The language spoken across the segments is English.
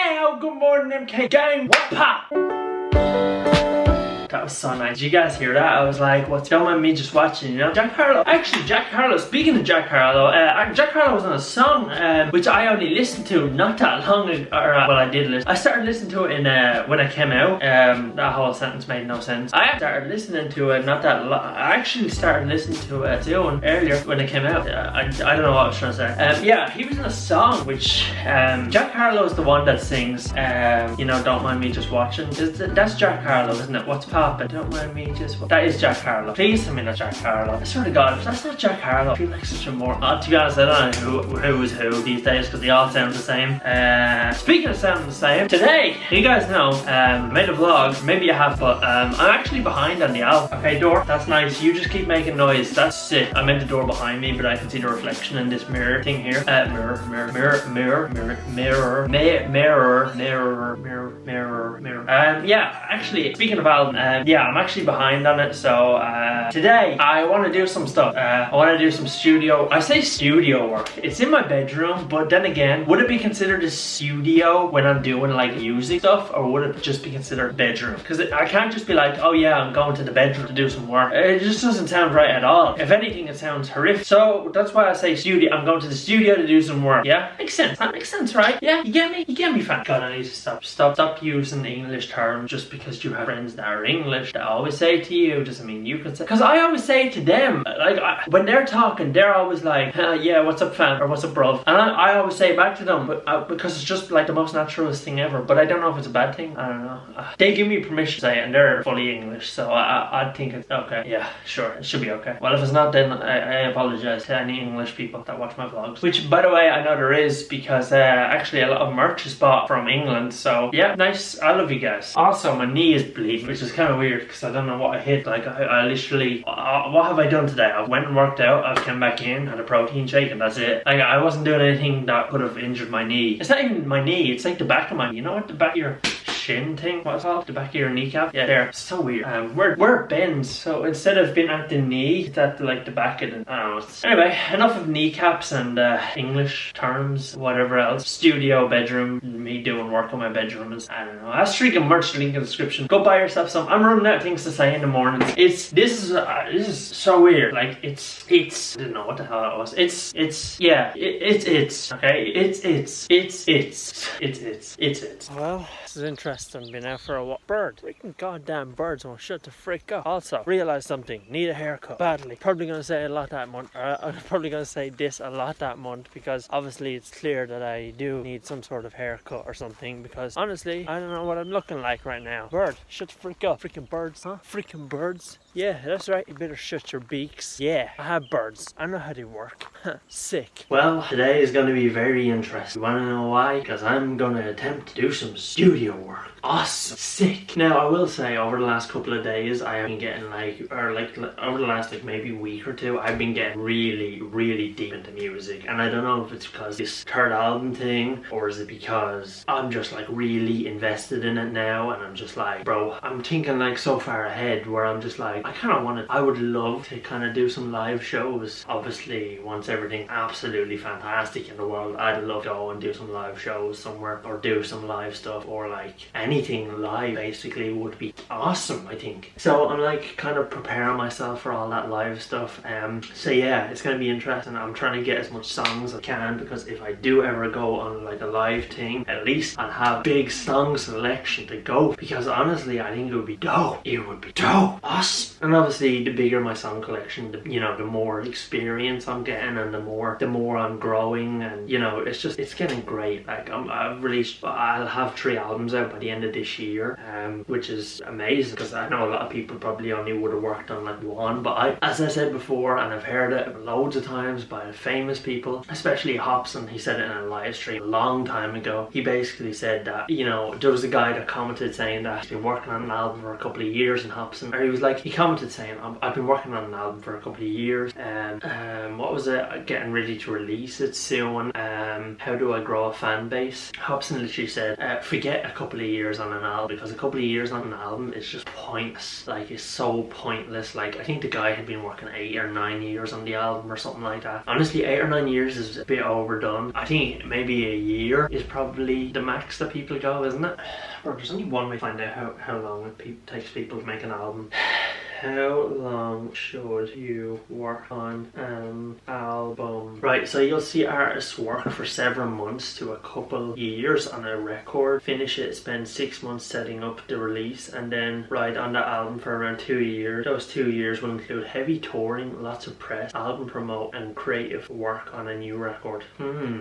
Hey, good morning, MK gang. What pop? That was so nice. Did you guys hear that? I was like, what's don't mind me just watching, you know? Jack Harlow. Actually, Jack Harlow, speaking of Jack Harlow, Jack Harlow was on a song, which I only listened to not that long ago, well, I did listen. I started listening to it in, when I came out. That whole sentence made no sense. I started listening to it not that long. I actually started listening to it soon, earlier, when it came out. I don't know what I was trying to say. Yeah, he was in a song, which, Jack Harlow is the one that sings, you know, Don't Mind Me Just Watching. That's Jack Harlow, isn't it? What's poppin'? Don't mind me just... That is Jack Harlow. Please tell me that's Jack Harlow. I swear to God, if that's not Jack Harlow, I feel like such a more... to be honest, I don't know who is who these days because they all sound the same. Speaking of sounding the same, today, you guys know, I made a vlog. Maybe you have, but I'm actually behind on the album. Okay, door, that's nice. You just keep making noise. That's sick. I made the door behind me, but I can see the reflection in this mirror thing here. Mirror. Yeah, actually, speaking of album, yeah, I'm actually behind on it, so today I want to do some stuff. I want to do some studio. I say studio work. It's in my bedroom, but then again, would it be considered a studio when I'm doing like music stuff, or would it just be considered bedroom? Because I can't just be like, oh yeah, I'm going to the bedroom to do some work. It just doesn't sound right at all. If anything, it sounds horrific. So that's why I say studio. I'm going to the studio to do some work. Yeah, makes sense. That makes sense, right? Yeah, you get me? You get me, fam? God, I need to stop using English terms just because you have friends that are English that I always say to you doesn't mean you can say, because I always say to them, like when they're talking, they're always like, yeah, what's up fam, or what's up bro, and I always say back to them, but because it's just like the most naturalist thing ever. But I don't know if it's a bad thing. I don't know. They give me permission to say it and they're fully English, so I think it's okay. Yeah, sure, it should be okay. Well, if it's not, then I apologize to any English people that watch my vlogs, which by the way I know there is, because actually a lot of merch is bought from England, so yeah, nice. I love you guys. Also, my knee is bleeding, which is kind of weird because I don't know what I hit. Like I literally, what have I done today? I went and worked out, I came back in, had a protein shake, and that's it. Like I wasn't doing anything that could have injured my knee. It's not even my knee, it's like the back of my, you know what, the back of your shin thing, what's it called? The back of your kneecap? Yeah, there. It's so weird. Where it bends, so instead of being at the knee, it's at like the back of the, I don't know. Anyway, enough of kneecaps and English terms, whatever else. Studio, bedroom, me doing work on my bedroom is, I don't know. Hashtag merch link in the description. Go buy yourself some. I'm running out of things to say in the mornings. This is so weird. Like it's I don't know what the hell that was. It's okay. It's. Well, this is interesting. Been out for a walk. Bird. Freaking goddamn birds won't shut the frick up. Also, realize something. Need a haircut. Badly. Probably gonna say a lot that month. I'm probably gonna say this a lot that month, because obviously it's clear that I do need some sort of haircut or something, because honestly, I don't know what I'm looking like right now. Bird, shut the frick up. Freaking birds, huh? Freaking birds. Yeah, that's right. You better shut your beaks. Yeah, I have birds. I know how they work. Sick. Well, today is going to be very interesting. You want to know why? Because I'm going to attempt to do some studio work. Awesome. Sick. Now, I will say, over the last couple of days, I have been getting over the last maybe week or two, I've been getting really deep into music. And I don't know if it's because this third album thing, or is it because I'm just like really invested in it now, and I'm just like, bro, I'm thinking like so far ahead where I'm just like, I would love to kind of do some live shows. Obviously, once everything absolutely fantastic in the world, I'd love to go and do some live shows somewhere, or do some live stuff, or like anything live basically would be awesome, I think. So I'm like kind of preparing myself for all that live stuff. So yeah, it's gonna be interesting. I'm trying to get as much songs as I can, because if I do ever go on like a live thing, at least I'll have big song selection to go, because honestly I think it would be dope. It would be dope. Awesome. And obviously the bigger my song collection, the more experience I'm getting, and the more I'm growing, and it's getting great. Like I'll have 3 albums out by the end of this year, which is amazing, because I know a lot of people probably only would have worked on like one, but as I said before, and I've heard it loads of times by famous people, especially Hobson. He said it in a live stream a long time ago. He basically said that, there was a guy that commented saying that he's been working on an album for a couple of years, and Hobson, or he was like, he commented saying, I've been working on an album for a couple of years, and what was it, getting ready to release it soon, how do I grow a fan base? Hobson literally said, forget a couple of of years on an album, because a couple of years on an album is just pointless. Like, it's so pointless. Like, I think the guy had been working 8 or 9 years on the album or something like that. Honestly, 8 or 9 years is a bit overdone. I think maybe a year is probably the max that people go, isn't it? Bro, there's only one way to find out how long it takes people to make an album. How long should you work on an album? Right, so you'll see artists work for several months to a couple years on a record, finish it, spend 6 months setting up the release, and then write on the album for around 2 years. Those 2 years will include heavy touring, lots of press, album promote, and creative work on a new record.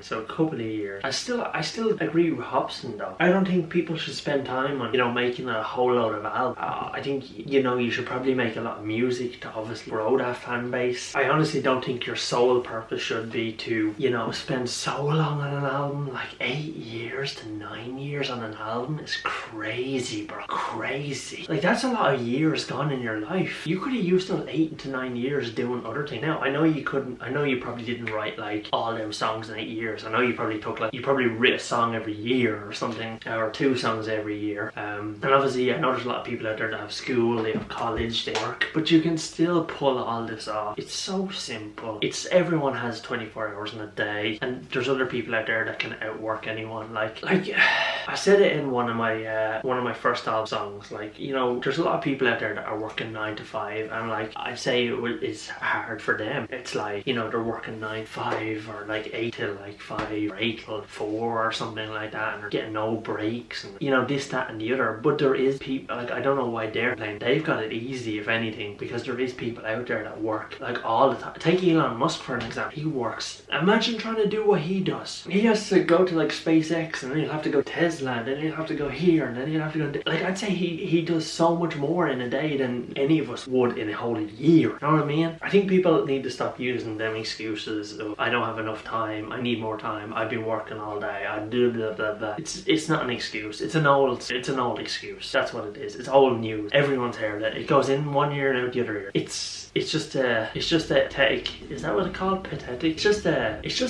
So a couple of years. I still agree with Hobson though. I don't think people should spend time on, you know, making a whole load of albums. I think, you know, you should probably make a lot of music to obviously grow that fan base. I honestly don't think your sole purpose should be to, you know, spend so long on an album. Like 8 years to 9 years on an album is crazy, bro. Crazy. Like, that's a lot of years gone in your life. You could have used those 8 to 9 years doing other things. Now, I know you couldn't, I know you probably didn't write like all them songs in 8 years. I know you probably took like, you probably wrote a song every year or something, or 2 songs every year. And obviously, I know there's a lot of people out there that have school, they have college, they work, but you can still pull all this off. It's so simple. It's, everyone has 24 hours in a day, and there's other people out there that can outwork anyone. Like I said it in one of my first album songs. Like, you know, there's a lot of people out there that are working 9 to 5, and like I say, it's hard for them. It's like, you know, they're working 9 to 5 or like 8 till like 5 or 8 till 4 or something like that, and they're getting no breaks, and you know, this, that, and the other. But there is people, like, I don't know why they're playing. They've got it easy, if anything, because there is people out there that work like all the time. Take Elon Musk for an example. He works. Imagine trying to do what he does. He has to go to like SpaceX, and then he'll have to go Tesla, and then he'll have to go here, and then he'll have to go. Like, I'd say he does so much more in a day than any of us would in a whole year. You know what I mean? I think people need to stop using them excuses of, I don't have enough time, I need more time, I've been working all day, I do blah blah blah. It's not an excuse. It's an old excuse. That's what it is. It's old news. Everyone's heard it. It goes in one year and out the other year. It's just a pathetic. Is that what it's called? Pathetic? It's just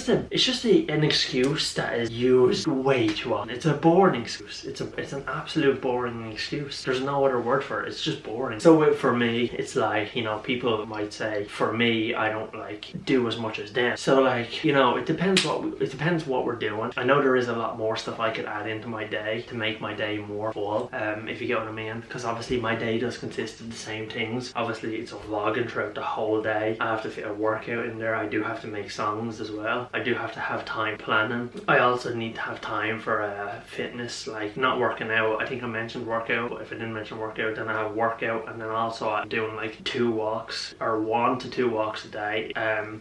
an excuse that is used way too often. It's a boring excuse. It's an absolute boring excuse. There's no other word for it. It's just boring. So for me, it's like, you know, people might say, for me, I don't like do as much as them. So like, you know, it depends what we're doing. I know there is a lot more stuff I could add into my day to make my day more full. If you get what I mean, because obviously my day does consist of the same things. Obviously, it's a vlogging throughout the whole day. I have to fit a workout in there. I do have to make songs as well. I do have to have time planning. I also need to have time for fitness, like not working out. I think I mentioned workout, but if I didn't mention workout, then I have workout, and then also I'm doing like 2 walks or 1 to 2 walks a day,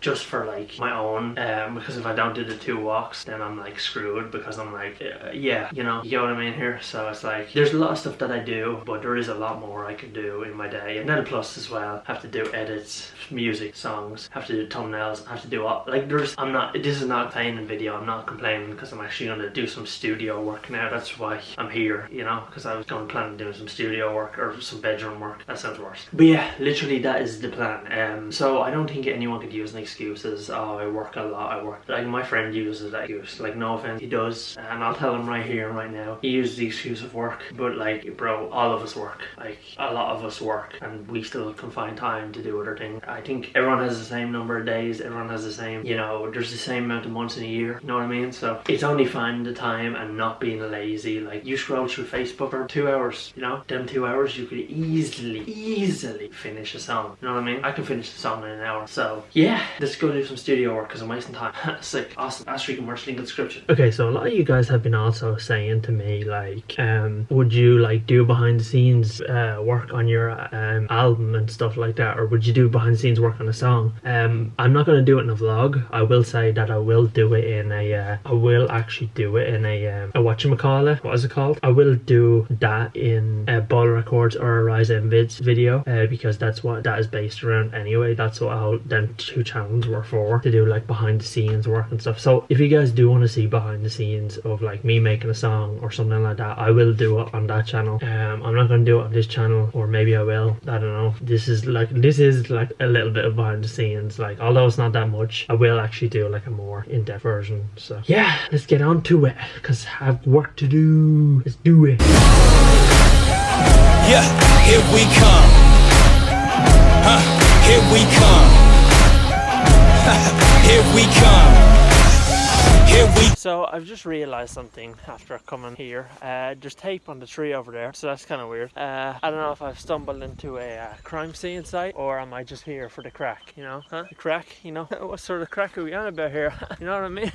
just for like my own, because if I don't do the 2 walks, then I'm like screwed, because I'm like, yeah, you know, you get what I mean here. So it's like, there's a lot of stuff that I do, but there is a lot more I can do in my day. And then plus as well, have to do edits, music, songs, have to do thumbnails, have to do all, like, this is not playing in video. I'm not complaining, because I'm actually going to do some studio work now. That's why I'm here, you know, because I was going to plan on doing some studio work or some bedroom work. That sounds worse, but yeah, literally that is the plan. So I don't think anyone could use an excuse as, oh, I work a lot, I work. Like, my friend uses that excuse. Like, no offense, he does, and I'll tell him right here and right now, he uses the excuse of work. But like, bro, all of us work. Like, a lot of us work, and we still can find time to do other things. I think everyone has the same number of days, everyone has the same, you know, there's the same amount of months in a year, you know what I mean? So it's only finding the time and not being lazy. Like, you scroll through Facebook for 2 hours, you know, them 2 hours you could easily finish a song, you know what I mean? I can finish the song in an hour. So yeah, let's go do some studio work, because I'm wasting time. Sick. Awesome. Asterisk commercial link in the description. Okay, so a lot of you guys have been also saying to me, like, would you like do behind the scenes work on your album and stuff like that, or would you do behind the scenes work on a song? I'm not going to do it in a vlog. I will say that I will do it in a I will actually do it in a whatchamacallit, what is it called? I will do that in Ball Records or a Rise and Vids video, because that's what that is based around anyway. That's what all them 2 channels were for, to do like behind the scenes work and stuff. So if you guys do want to see behind the scenes of like me making a song or something like that, I will do it on that channel. I'm not going to do it on this channel, or maybe I will, I don't know. This is like a little bit of behind the scenes, like, although it's not that much, I will actually do like a more in-depth version. So yeah, let's get on to it, because I've work to do. Let's do it. Yeah, here we come. Here we come. Here we come. So I've just realised something after coming here. There's tape on the tree over there, so that's kind of weird. I don't know if I've stumbled into a crime scene site, or am I just here for the crack, you know? The crack, you know? What sort of crack are we on about here? You know what I mean?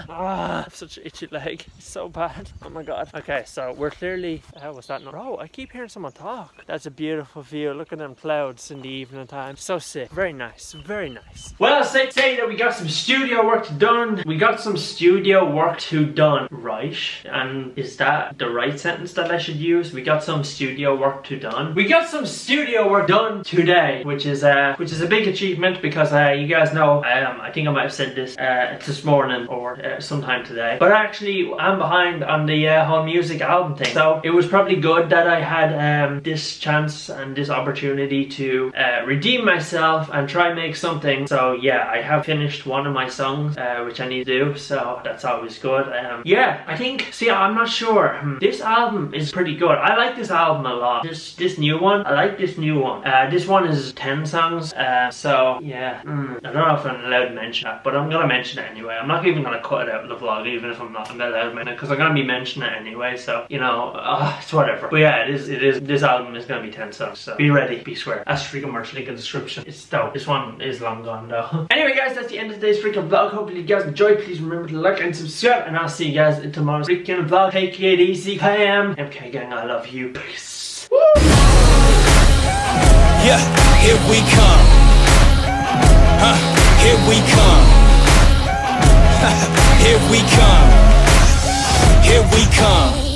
I have such an itchy leg. It's so bad. Oh my god. Okay, so we're clearly... what's that? Bro, I keep hearing someone talk. That's a beautiful view. Look at them clouds in the evening time. So sick. Very nice. Very nice. Well, say that we got some studio work done. We got some studio work done, right? And is that the right sentence that I should use? We got some studio work done. We got some studio work done today, which is a big achievement because you guys know, I think I might have said this this morning or sometime today, but actually I'm behind on the whole music album thing. So it was probably good that I had this chance and this opportunity to redeem myself and try and make something. So yeah, I have finished one of my songs, which I need to do. So that's always good. Yeah, I think, see, I'm not sure. This album is pretty good. I like this album a lot. This new one, I like this new one. This one is 10 songs. So yeah, I don't know if I'm allowed to mention that, but I'm gonna mention it anyway. I'm not even gonna cut it out of the vlog, even if I'm not allowed to mention it, because I'm gonna be mentioning it anyway. So you know, it's whatever. But yeah, it is. This album is gonna be 10 songs. So be ready, be square. That's freaking merch link in the description. It's dope. This one is long gone though. Anyway, guys, that's the end of today's freaking vlog. Hopefully you guys enjoyed. Please remember to like and subscribe, and I'll see you guys in tomorrow's freaking vlog. Take it easy, fam. MK gang, I love you. Peace. Woo! Yeah, here we come. Here we come. Here we come. Here we come.